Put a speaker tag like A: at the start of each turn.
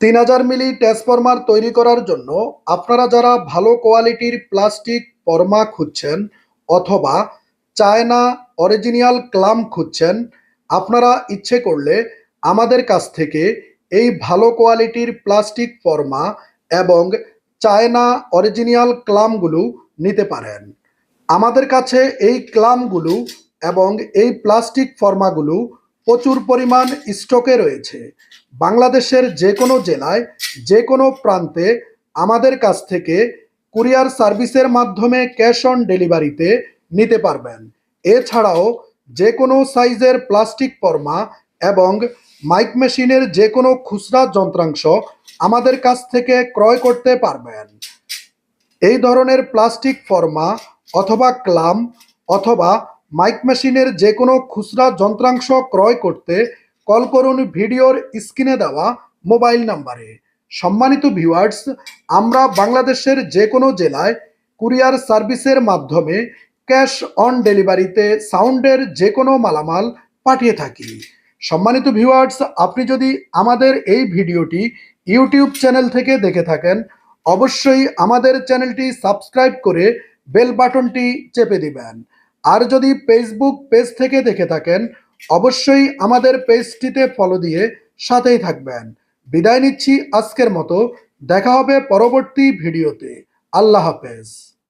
A: 3000 মিলি transformer তৈরি করার জন্য আপনারা যারা ভালো কোয়ালিটির প্লাস্টিক ফর্মা খুঁজছেন অথবা চায়না অরিজিনাল ক্লাম খুঁজছেন, আপনারা ইচ্ছে করলে আমাদের কাছ থেকে এই ভালো কোয়ালিটির প্লাস্টিক ফর্মা এবং চায়না অরিজিনাল ক্লামগুলো নিতে পারেন। আমাদের কাছে এই ক্লামগুলো এবং এই প্লাস্টিক ফর্মাগুলো প্রচুর পরিমাণ স্টকে রয়েছে। বাংলাদেশের যে কোনো জেলায় যে কোনো প্রান্তে আমাদের কাছ থেকে কুরিয়ার সার্ভিসের মাধ্যমে ক্যাশ অন ডেলিভারিতে নিতে পারবেন। এছাড়াও যে কোনো সাইজের প্লাস্টিক ফর্মা এবং মাইক মেশিনের যে কোনো খুচরা যন্ত্রাংশ আমাদের কাছ থেকে ক্রয় করতে পারবেন। এই ধরনের প্লাস্টিক ফর্মা অথবা ক্লাম অথবা মাইক মেশিনের যে কোনো খুচরা যন্ত্রাংশ ক্রয় করতে কল করুন ভিডিওর স্ক্রিনে দেওয়া মোবাইল নাম্বারে। সম্মানিত ভিউয়ার্স, আমরা বাংলাদেশের যে কোনো জেলায় কুরিয়ার সার্ভিসের মাধ্যমে ক্যাশ অন ডেলিভারিতে সাউন্ডের যে কোনো মালামাল পাঠিয়ে থাকি। সম্মানিত ভিউয়ার্স, আপনি যদি আমাদের এই ভিডিওটি ইউটিউব চ্যানেল থেকে দেখে থাকেন, অবশ্যই আমাদের চ্যানেলটি সাবস্ক্রাইব করে বেল বাটনটি চেপে দিবেন। আর যদি ফেসবুক পেজ থেকে দেখে থাকেন, অবশ্যই আমাদের পেজটিতে ফলো দিয়ে সাথেই থাকবেন। বিদায় নিচ্ছি আজকের মতো, দেখা হবে পরবর্তী ভিডিওতে। আল্লাহ হাফেজ।